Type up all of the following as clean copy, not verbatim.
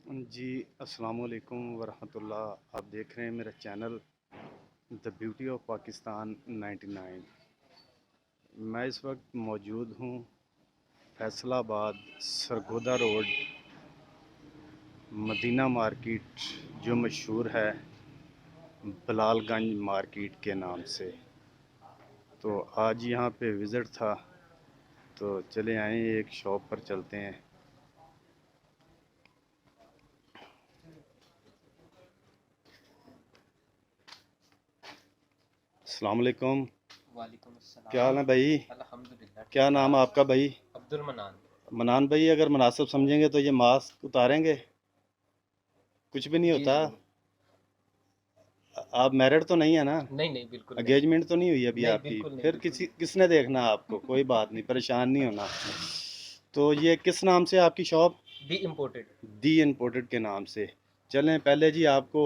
जी अस्सलाम वालेकुम वरहमतुल्लाह। आप देख रहे हैं मेरा channel the beauty of Pakistan 99। मैं इस वक्त मौजूद हूँ फैसलाबाद सरगोदा रोड मदीना मार्केट, जो मशहूर है बलालगंज मार्केट के नाम से। तो आज यहाँ पे विज़िट था, तो चले आए एक शॉप पर चलते हैं। अस्सलाम वालेकुम। वालेकुम क्या हाल अस्सलाम। है भाई? अल्हम्दुलिल्लाह क्या ठीक नाम है ठाक। आपका भाई? अब्दुल मनान। मनान भाई, अगर मुनासिब समझेंगे तो ये मास्क उतारेंगे? कुछ भी नहीं जी होता। जरूर। आप मैरिड तो नहीं है ना? नहीं नहीं बिल्कुल नहीं। एंगेजमेंट तो नहीं हुई अभी नहीं आपकी? बिल्कुल नहीं फिर बिल्कुल नहीं। किसने देखना आपको? कोई बात नहीं, परेशान नहीं होना। तो ये किस नाम से आपकी शॉप? दी इम्पोर्टेड। दी इम्पोर्टेड के नाम से। चलें पहले जी आपको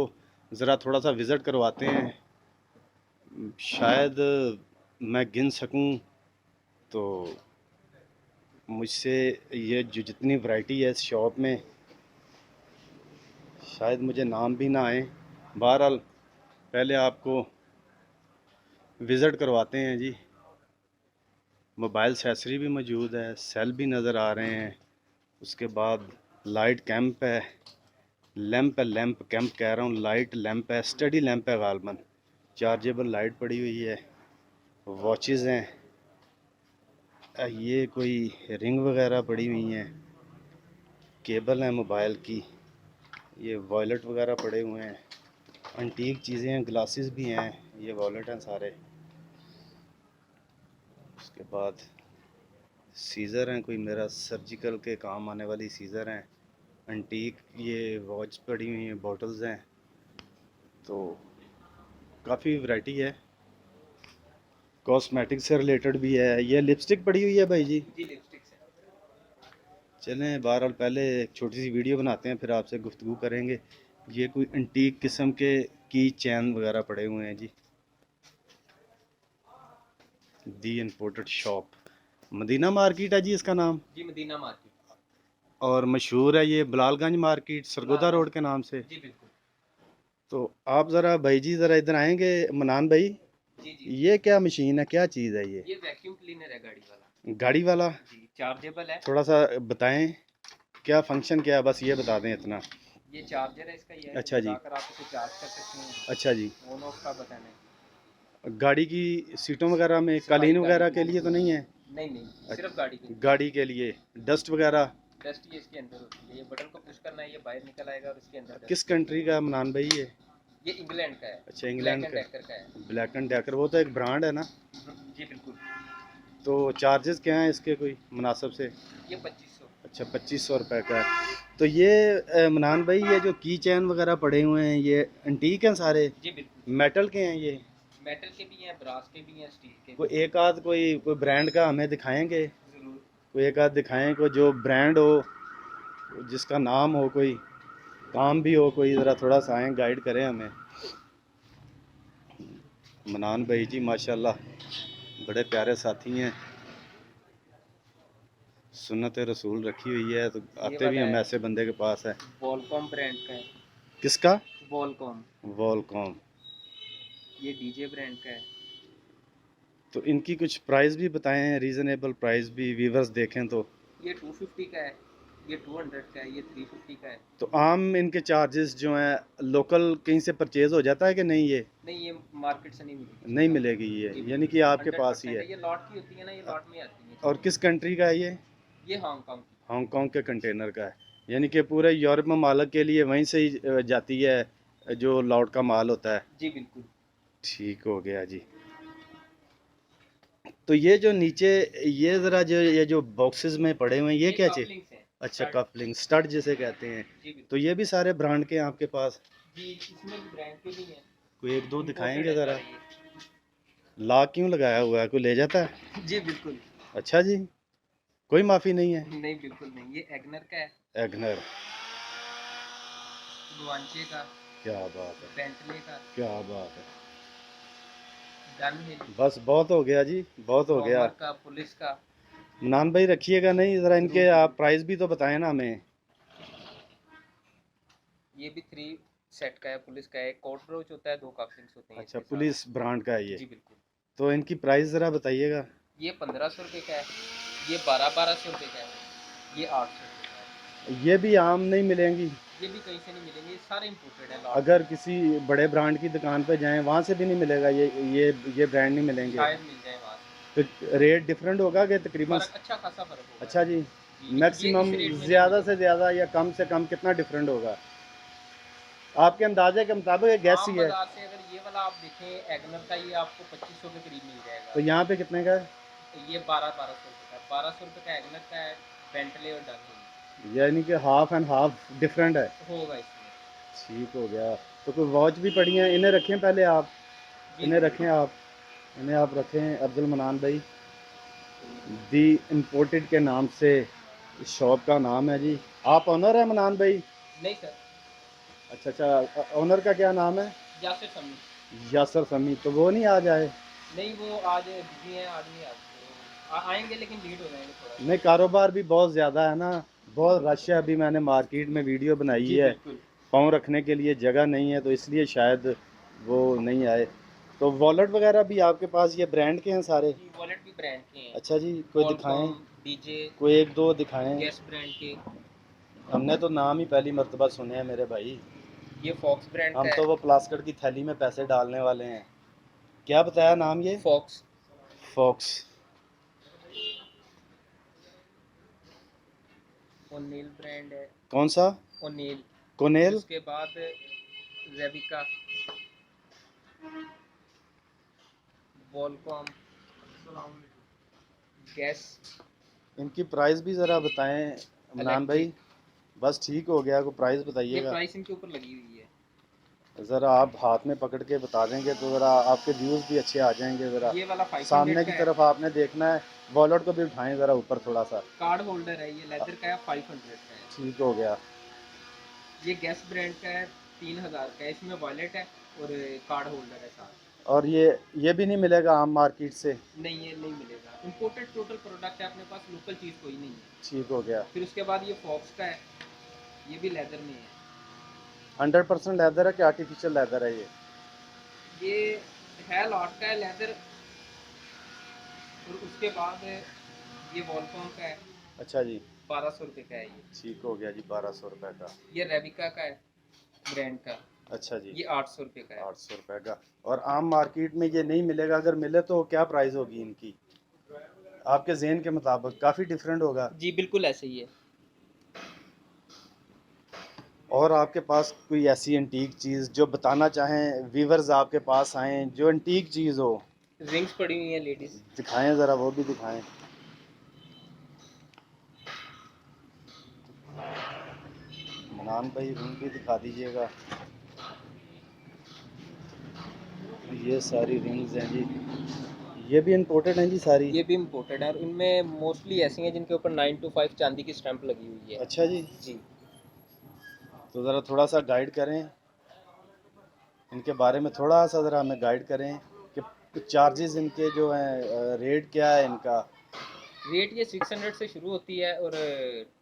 ज़रा थोड़ा सा विज़िट करवाते हैं। शायद मैं गिन सकूं तो मुझसे ये जो जितनी वैरायटी है इस शॉप में, शायद मुझे नाम भी ना आए। बहरहाल पहले आपको विज़िट करवाते हैं जी। मोबाइल एक्सेसरी भी मौजूद है, सेल भी नज़र आ रहे हैं। उसके बाद लाइट कैंप है, लैंप कैंप कह रहा हूँ, लाइट लैंप है, स्टडी लैंप है गालबन। चार्जेबल लाइट पड़ी हुई है, वॉचेस हैं, ये कोई रिंग वगैरह पड़ी हुई हैं, केबल है मोबाइल की, ये वॉलेट वगैरह पड़े हुए हैं, एंटीक चीज़ें हैं, ग्लासेस भी हैं, ये वॉलेट हैं सारे। उसके बाद सीज़र हैं, कोई मेरा सर्जिकल के काम आने वाली सीज़र हैं, एंटीक ये वॉच पड़ी हुई हैं, बॉटल्स हैं। तो काफ़ी वैरायटी है, कॉस्मेटिक से रिलेटेड भी है। ये लिपस्टिक पड़ी हुई है भाई जी। जी लिपस्टिक्स है। चलें बहरहाल पहले एक छोटी सी वीडियो बनाते हैं, फिर आपसे गुफ्तगू करेंगे। ये कोई एंटीक किस्म के की चैन वगैरह पड़े हुए हैं जी। दी इम्पोर्टेड शॉप, मदीना मार्केट है जी इसका नाम। जी मदीना मार्केट। और मशहूर है ये बलालगंज मार्केट सरगोदा रोड के नाम से। जी बिल्कुल। तो आप ज़रा भाई जी ज़रा इधर आएंगे मनान भाई। जी जी। ये क्या मशीन है, क्या चीज़ है ये? ये वैक्यूम क्लीनर है गाड़ी वाला। गाड़ी वाला? जी चार्जेबल है। थोड़ा सा बताएं क्या फंक्शन क्या है, बस ये बता दें इतना। ये चार्जर है इसका, ये अच्छा जी। लगाकर आप इसे चार्ज कर सकते हैं। अच्छा जी। ऑन ऑफ का बटन है। गाड़ी की सीटों वगैरह में सफाई कालीन गाड़ी वगैरह की के लिए तो बिल्कुल। नहीं है? नहीं नहीं सिर्फ गाड़ी के लिए। गाड़ी के लिए डस्ट वगैरह? डस्ट ये इसके अंदर होती है, ये बटन को पुश करना है, ये बाहर निकल आएगा और इसके अंदर किस डस्ट। कंट्री का मनान भाई ये इंग्लैंड का है। अच्छा ब्लैक इंग्लैंड एंड का। डेकर का है। ब्लैक एंड डेकर, वो तो एक ब्रांड है ना। जी बिल्कुल। तो चार्जेस क्या हैं इसके कोई मुनासिब से? ये 2500। अच्छा 2500 रुपये का है। तो ये मनान भाई ये जो की चैन वगैरह पड़े हुए हैं ये एंटीक हैं सारे? जी बिल्कुल। मेटल के हैं ये? मेटल के भी हैं, ब्रास के भी हैं, स्टील के कोई भी एक आध कोई ब्रांड का हमें दिखाएंगे? हैं। जरूर। कोई एक आध दिखाएं, कोई जो ब्रांड हो, जिसका नाम हो, कोई काम भी हो, कोई ज़रा थोड़ा सा आए गाइड करें हमें। मनान भाई जी माशाल्लाह बड़े प्यारे साथी हैं, सुन्नत रसूल रखी हुई है, तो ये आते भी वाला हम है, ऐसे बंदे के पास है। वॉलकॉम ब्रांड का है। किसका? वॉलकॉम। वॉलकॉम। ये डीजे ब्रांड का है। तो इनकी कुछ प्राइस भी बताएं, रीज़नेबल प्राइस भी व्यूवर्स देखें तो। ये 250 का है, ये 200 का है, ये 350 का है। तो आम इनके चार्जेस जो हैं लोकल कहीं से परचेज हो जाता है कि नहीं? ये नहीं ये मार्केट से नहीं मिलेगी नहीं इसके साथ। मिलेगी ये, जी यानी बिल्कुल कि आपके पास ही 100% है। है, ये लॉट की होती है ना, ये लॉट में आती है और चीज़ें। किस कंट्री का है ये? ये हांगकांग की। हांगकांग के कंटेनर का है, यानी कि पूरे यूरोप ममालिक के लिए वहीं से ही जाती है जो लॉट का माल होता है। जी बिल्कुल। ठीक हो गया जी। तो ये जो नीचे ये ज़रा जो ये जो बॉक्सेस में पड़े हुए हैं ये क्या चीज़? कपलिंग्स हैं। अच्छा स्टड। कपलिंग स्टड जिसे कहते हैं। जी तो बिल्कुल। ये भी सारे ब्रांड के हैं आपके पास? जी इसमें भी ब्रांड के भी हैं। कोई एक दो इम्पोर्टेड दिखाएंगे है ज़रा। सारे ये। लॉक क्यों लगाया हुआ है, कोई ले जाता है? जी बिल्कुल। अच्छा जी, कोई माफ़ी नहीं है? नहीं बिल्कुल नहीं, ये एग्नर का है। एग्नर। गुआंचे का। क्या बात है, बेंटले का। क्या बात है। गन हिल। बस बहुत हो गया जी, बहुत हो गया। कॉमर का, पुलिस का। नाम भाई रखिएगा नहीं, ज़रा जरूर इनके जरूर। आप प्राइस भी तो बताएं ना हमें। ये भी 3 सेट का है, पुलिस का है, एक कोट ब्रोच होता है, 2 कफलिंग्स होते हैं अच्छा, इसके साथ। पुलिस ब्रांड का है ये। जी बिल्कुल। तो इनकी प्राइस ज़रा बताइएगा। ये 1500 रुपये का है, ये 1200 रुपये का है, ये 800 रुपये का ये भी आम नहीं मिलेंगी? है। ये भी कहीं से नहीं मिलेंगे, ये सारे इम्पोर्टेड है लॉट अगर में। किसी बड़े ब्रांड की दुकान पे जाएं वहाँ से भी नहीं मिलेगा ये ब्रांड नहीं मिलेंगे? शायद मिल जाए वहाँ से। तो रेट डिफरेंट होगा कि तकरीबन? फ़र्क अच्छा खासा फ़र्क होगा। अच्छा जी। जी, ये मैक्सिमम इस रेट में नहीं ज़्यादा मिलेगा। से ज़्यादा या कम से कम कितना डिफरेंट होगा आपके अंदाजे के मुताबिक? ये गैस आम ही है। बाज़ार से अगर ये वाला आप देखें एगनर का, ये आपको 2500 के करीब मिल जाएगा। तो यहाँ पे कितने का है? ये 1200 रुपये का है, 1200 रुपये का एगनर का है, बेंटले और डनहिल यानी कि हाफ एंड हाफ डिफरेंट है। होगा इसमें। ठीक हो गया। तो कोई वॉच भी पड़ी हैं, इन्हें रखें पहले आप। जी इन्हें जी रखें आप, इन्हें आप रखें। अब्दुल मनान भाई, दी इम्पोर्टेड के नाम से शॉप का नाम है जी। आप ऑनर हैं मनान भाई? नहीं सर, अच्छा अच्छा, ऑनर का क्या नाम है? यासिर समी। यासर समी। तो वो नहीं आ जाए? नहीं वो आज बिजी हैं, आज नहीं आते, आएंगे लेकिन लेट हो जाएंगे थोड़ा। नहीं, कारोबार भी बहुत ज़्यादा है ना, बहुत रश है। अभी मैंने मार्केट में वीडियो बनाई जी है, बिल्कुल। पाँव रखने के लिए जगह नहीं है, तो इसलिए शायद वो नहीं आए। तो वॉलेट वगैरह भी आपके पास ये ब्रांड के हैं सारे? जी वॉलेट भी ब्रांड के हैं। अच्छा जी, कोई दिखाएं, Qualcomm, डीजे, कोई एक दो दिखाएं। गैस ब्रांड के। हमने तो नाम ही पहली मर्तबा सुने हैं मेरे भाई। ये फॉक्स ब्रांड हम का तो है। वो प्लास्टिक की थैली में पैसे डालने वाले हैं। क्या बताया नाम ये? फॉक्स। फॉक्स। ओनिल ब्रांड है। कौन सा? ओनिल। कोनेल। उसके बाद रेबिका, वॉलकॉम, गैस। इनकी प्राइस भी ज़रा बताएं मनान भाई। इलेक्ट्रिक। बस ठीक हो गया, को प्राइस ये बताइएगा। प्राइस इनके ऊपर लगी हुई है। ज़रा आप हाथ में पकड़ के बता देंगे तो ज़रा आपके व्यूज़ भी अच्छे आ जाएंगे। ज़रा ये वाला 500 सामने का की है। तरफ आपने देखना है। वॉलेट को भी उठाएं ज़रा ऊपर थोड़ा सा। कार्ड होल्डर है, ये लेदर का है, 500 का है। ठीक हो गया। ये गैस ब्रांड का है, 3000 का है, इसमें वॉलेट है और कार्ड होल्डर है साथ। और ये भी नहीं मिलेगा आम मार्केट से? नहीं ये नहीं मिलेगा, इम्पोर्टेड टोटल प्रोडक्ट है अपने पास, लोकल चीज़ कोई नहीं है। ठीक हो गया। फिर उसके बाद ये फॉक्स का है, ये भी लेदर में है। 100% लेदर है कि आर्टिफिशियल लेदर है ये है लॉट का है लेदर। और उसके बाद ये वॉलकॉम का है, अच्छा जी। 1200 रुपये का है ये। ठीक हो गया जी, 1200 रुपये का। ये रेबिका का है ब्रांड का, अच्छा जी। ये 800 रुपये का है। 800 रुपये का। और आम मार्केट में ये नहीं मिलेगा? अगर मिले तो क्या प्राइस होगी इनकी आपके जहन के मुताबिक? काफ़ी डिफरेंट होगा। जी बिल्कुल ऐसे ही है। और आपके पास कोई ऐसी एंटीक चीज़ जो बताना चाहें, व्यूवर्स आपके पास आएँ, जो एंटीक चीज़ हो? रिंग्स पड़ी हुई हैं लेडीज़। दिखाएं ज़रा, वो भी दिखाएं। मनान भाई रिंग भी दिखा दीजिएगा। ये सारी रिंग्स हैं जी, ये भी इम्पोर्टेड हैं जी सारी? ये भी इम्पोर्टेड है और इनमें मोस्टली ऐसी हैं जिनके ऊपर 925 चांदी की स्टैंप लगी हुई है। अच्छा जी। जी। तो ज़रा थोड़ा सा गाइड करें इनके बारे में, थोड़ा सा ज़रा हमें गाइड करें कि चार्जेस इनके जो हैं, रेट क्या है इनका? रेट ये 600 से शुरू होती है और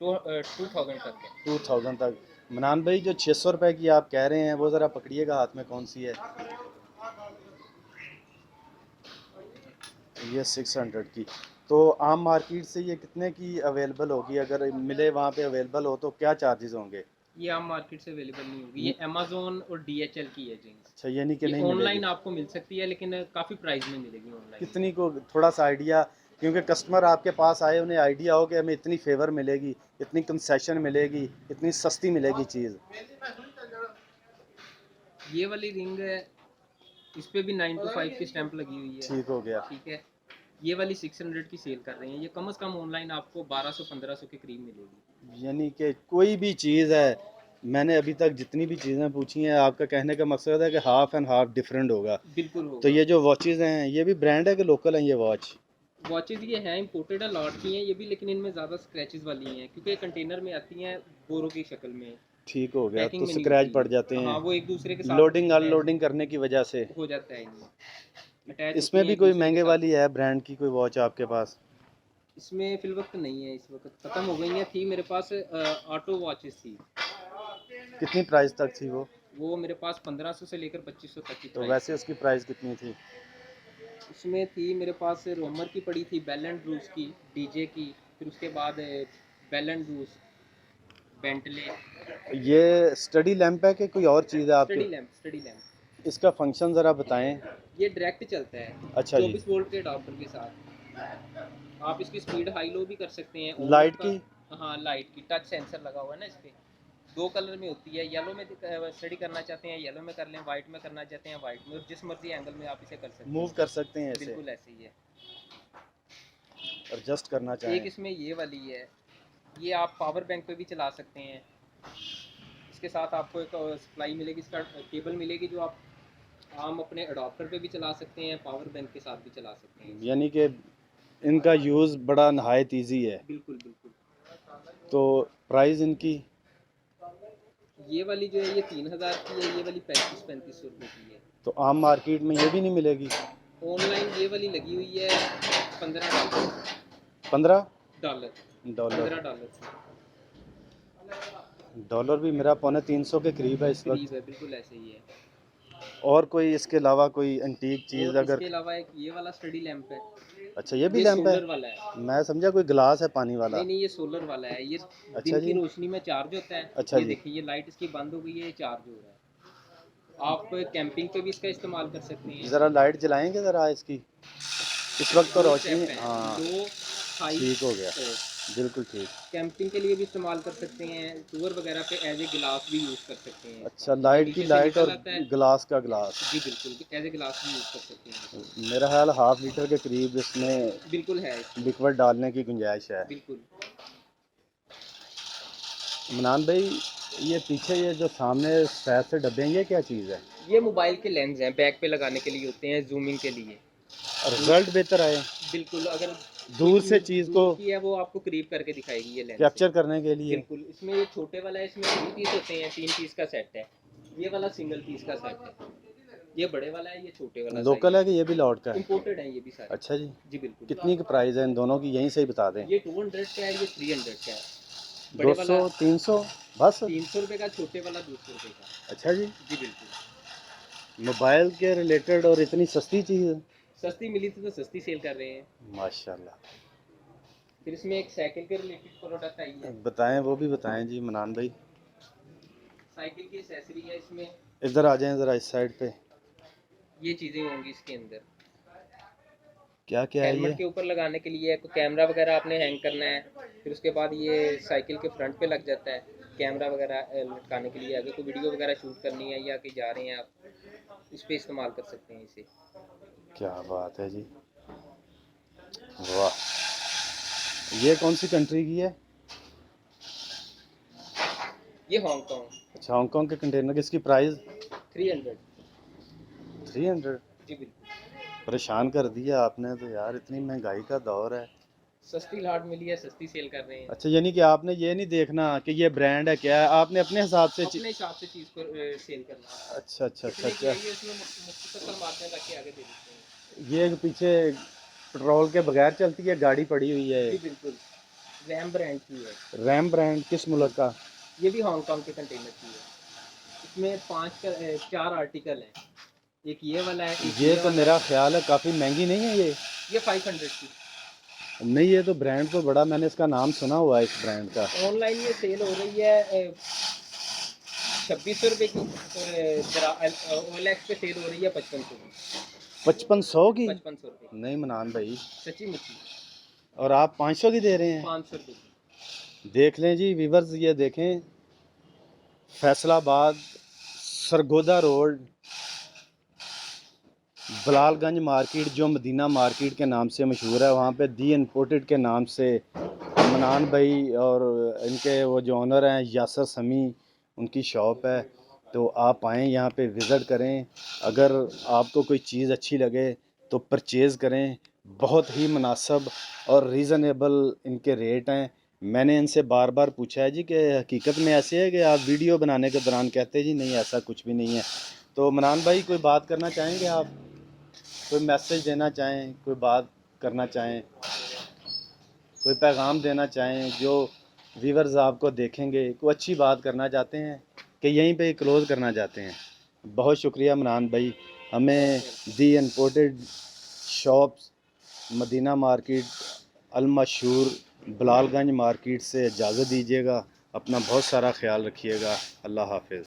2000 तक है। 2000 तक। मनान भाई, जो 600 रुपये की आप कह रहे हैं वो ज़रा पकड़िएगा हाथ में, कौन सी है ये? 600 की। तो आम मार्केट से ये कितने की अवेलेबल होगी? अगर मिले वहाँ पे अवेलेबल हो तो क्या चार्जेस होंगे? ये आम मार्केट से अवेलेबल नहीं होगी, ये अमेजोन और DHL की है जिंक्स। अच्छा, यानी कि ये नहीं ऑनलाइन मिलेगी? आपको मिल सकती है लेकिन काफ़ी प्राइस में मिलेगी ऑनलाइन। कितनी को, थोड़ा सा आइडिया, क्योंकि कस्टमर आपके पास आए, उन्हें आइडिया हो कि हमें इतनी फेवर मिलेगी, इतनी कंसेशन मिलेगी, इतनी सस्ती मिलेगी चीज़। ये वाली रिंग है, इस पे भी 925 की स्टैंप लगी हुई है। ठीक हो गया। ठीक है। ये वाली 600 की सेल कर रहे हैं, ये कम से कम ऑनलाइन आपको 1200-1500 के करीब मिलेगी। यानी कि कोई भी चीज़ है, मैंने अभी तक जितनी भी चीज़ें पूछी हैं, आपका कहने का मकसद है कि हाफ एंड हाफ डिफरेंट होगा। बिल्कुल तो होगा। ये जो वॉचेज़ हैं, ये भी ब्रांड है कि लोकल हैं ये वॉच? वॉचेज़ ये हैं इम्पोर्टेड है, लॉट की हैं ये भी, लेकिन इनमें ज़्यादा स्क्रैचेस वाली हैं क्योंकि ये कंटेनर में आती हैं बोरों की शक्ल में। ठीक हो गया। पैकिंग तो में नहीं स्क्रैच होती पड़ है। जाते हाँ, हैं वो एक दूसरे के साथ लोडिंग scratch अनलोडिंग करने की वजह से। हो जाता है इनमें। अटैच इसमें होती भी हैं कोई एक दूसरे महंगे के साथ। वाली है ब्रांड की कोई वॉच आपके पास? इसमें फिल वक्त नहीं है, इस वक्त ख़त्म हो गई है। थी मेरे पास ऑटो वॉचेस थी। कितनी प्राइस तक थी वो मेरे पास 1500 से लेकर 2500 तक की तो प्राइस वैसे उसकी प्राइस कितनी थी? उसमें थी। मेरे पास रोमर की पड़ी थी, बेल एंड ब्रूस की, डीजे की, फिर उसके बाद बेल एंड ब्रूस, बेंटले, ये स्टडी लैंप है कि कोई और चीज़ है आपके? Study lamp. इसका फंक्शन ज़रा बताएं। ये डायरेक्ट चलता है अच्छा जी। 24 वोल्ट के अडाप्टर के साथ। आप इसकी स्पीड हाई लो भी कर सकते हैं। और लाइट इसका, की? हाँ लाइट की, टच सेंसर लगा हुआ है ना इस पे। दो कलर में होती है, येलो में स्टडी करना चाहते हैं येलो में कर लें, वाइट में करना चाहते हैं वाइट में, और जिस मर्जी एंगल में आप इसे कर सकते मूव हैं। कर सकते हैं इसे? बिल्कुल ऐसे ही है। एडजस्ट करना एक चाहें? इसमें ये वाली है, ये आप पावर बैंक पे भी चला सकते हैं। इसके साथ आपको एक सप्लाई मिलेगी, इसका केबल मिलेगी जो आप आम अपने अडाप्टर पे भी चला सकते हैं, पावर बैंक के साथ भी चला सकते हैं। यानी कि इनका यूज़ बड़ा नहायत ईजी है। बिल्कुल बिल्कुल। तो प्राइस इनकी? ये वाली जो है ये 3000 की है, ये वाली 3500 रुपये की है। तो आम मार्केट में ये भी नहीं मिलेगी? ऑनलाइन ये वाली लगी हुई है $15। 15 डॉलर डॉलर? $15 डॉलर भी मेरा 250 के करीब है इस करीब वक्त। है, बिल्कुल ऐसे ही है। और कोई इसके अलावा कोई एंटीक चीज़ और अगर? इसके अलावा एक ये वाला स्टडी लैंप है। अच्छा, ये भी ये लैंप है? सोलर वाला है। मैं समझा कोई ग्लास है पानी वाला। नहीं नहीं, ये सोलर वाला है। ये अच्छा दिन की जी। रोशनी में चार्ज होता है। अच्छा ये जी। देखिए, ये लाइट इसकी बंद हो गई है, ये चार्ज हो रहा है। आप कैंपिंग पे भी इसका इस्तेमाल कर सकते हैं। ज़रा लाइट जलाएंगे ज़रा इसकी? इस वक्त तो दो रोशनी, स्टेप है, हाँ दो हाई। ठीक हो गया, बिल्कुल ठीक। कैंपिंग के लिए भी इस्तेमाल कर सकते हैं, टूर वगैरह पे एज ए गिलास भी यूज़ कर सकते हैं। अच्छा, लाइट की नीचे से लाइट निकल और आता है। ग्लास का ग्लास। जी बिल्कुल, एज ए गिलास भी यूज़ कर सकते हैं। मेरा ख्याल हाफ लीटर के करीब इसमें बिल्कुल है इसमें। लिक्विड डालने की गुंजाइश है। बिल्कुल। मनान भाई, ये पीछे ये जो सामने सफ़ेद से डब्बे हैं, ये क्या चीज़ है? ये मोबाइल के लेंस हैं, बैक पे लगाने के लिए होते हैं, जूमिंग के लिए। रिजल्ट बेहतर आए बिल्कुल, अगर दूर से चीज़ को दूर की है वो आपको करीब करके दिखाएगी ये लेंस से। कैप्चर करने के लिए? बिल्कुल। इसमें ये छोटे वाला है, इसमें 3 पीस होते हैं, 3 पीस का सेट है। ये वाला सिंगल पीस का सेट है। ये बड़े वाला है, ये छोटे वाला लोकल है कि ये भी लौट का है? इंपोर्टेड है ये भी सारे। अच्छा जी। जी बिल्कुल। कितनी की प्राइस है इन दोनों की, यहीं से ही बता दें? ये 200 का है, ये 300 का है। बड़े 200 वाला 300 बस? 300 रुपये का, छोटे वाला 200 रुपये का। अच्छा जी। जी बिल्कुल। मोबाइल के रिलेटेड और इतनी सस्ती चीज़? सस्ती मिली थी तो सस्ती सेल कर रहे हैं। माशाल्लाह। फिर इसमें एक साइकिल के रिलेटेड प्रोडक्ट आई है। बताएं, वो भी बताएं जी मनान भाई। साइकिल की एसेसरी है इसमें। इधर आ जाएं ज़रा इस साइड पे। ये चीज़ें होंगी इसके अंदर। क्या क्या है हेलमेट ये? के ऊपर लगाने के लिए कोई कैमरा वगैरह आपने हैंग करना है, फिर उसके बाद ये साइकिल के फ्रंट पे लग जाता है कैमरा वगैरह लटकाने के लिए। अगर कोई वीडियो वगैरह शूट करनी है या कहीं जा रहे हैं आप, इस पे इस्तेमाल कर सकते हैं इसे। क्या बात है जी, वाह। ये कौन सी कंट्री की है? ये हांगकॉन्ग। अच्छा, हांगकॉन्ग के कंटेनर की। इसकी प्राइस? 300। 300? जी बिल्कुल। परेशान कर दिया आपने तो यार, इतनी महंगाई का दौर है। सस्ती लाट मिली है, सस्ती सेल कर रहे हैं। अच्छा, यानी कि आपने ये नहीं देखना कि ये ब्रांड है क्या है, आपने अपने हिसाब से अपने हिसाब से चीज़ को सेल करना है। अच्छा अच्छा अच्छा कितने की अच्छा। है ये, इसमें मुख्तसर मार्जिन रख के आगे दे देते हैं। ये पीछे पेट्रोल के बगैर चलती है गाड़ी पड़ी हुई है? जी बिल्कुल। रैम ब्रांड की है। रैम ब्रांड किस मुल्क का? ये भी हांगकॉन्ग के कंटेनर की है। इसमें 4 आर्टिकल हैं। एक ये वाला है, एक ये तो वाला मेरा ख्याल है काफ़ी महंगी नहीं है ये? ये 500 की। नहीं, ये तो ब्रांड तो बड़ा, मैंने इसका नाम सुना हुआ है इस ब्रांड का। ऑनलाइन ये सेल हो रही है 2600 रुपये की, और OLX पे सेल हो रही है 5500 की। 5500 की? 5500 रुपये नहीं मनान भाई, सच्ची मुच्ची। और आप 500 की दे रहे हैं? 500 रुपये की। देख लें जी व्यूवर्स, ये देखें फैसलाबाद सरगोदा रोड बलालगंज मार्केट, जो मदीना मार्केट के नाम से मशहूर है, वहाँ पे दी इम्पोर्टेड के नाम से मनान भाई और इनके वो जो ऑनर हैं यासर समी, उनकी शॉप है। तो आप आएँ यहाँ पे विज़िट करें। अगर आपको कोई चीज़ अच्छी लगे तो परचेज़ करें। बहुत ही मुनासिब और रीज़नेबल इनके रेट हैं। मैंने इनसे बार बार पूछा है जी कि हकीकत में ऐसे है कि आप वीडियो बनाने के दौरान कहते हैं जी नहीं, ऐसा कुछ भी नहीं है। तो मनान भाई, कोई बात करना चाहेंगे आप? कोई मैसेज देना चाहें, कोई बात करना चाहें, कोई पैगाम देना चाहें, जो व्यूवर्स आपको देखेंगे, कोई अच्छी बात करना चाहते हैं? कि यहीं पे क्लोज़ करना चाहते हैं। बहुत शुक्रिया इमरान भाई, हमें the imported shops Madina market अलमशहूर बिलालगंज मार्केट से इजाज़त दीजिएगा। अपना बहुत सारा ख्याल रखिएगा। अल्लाह हाफ़िज़।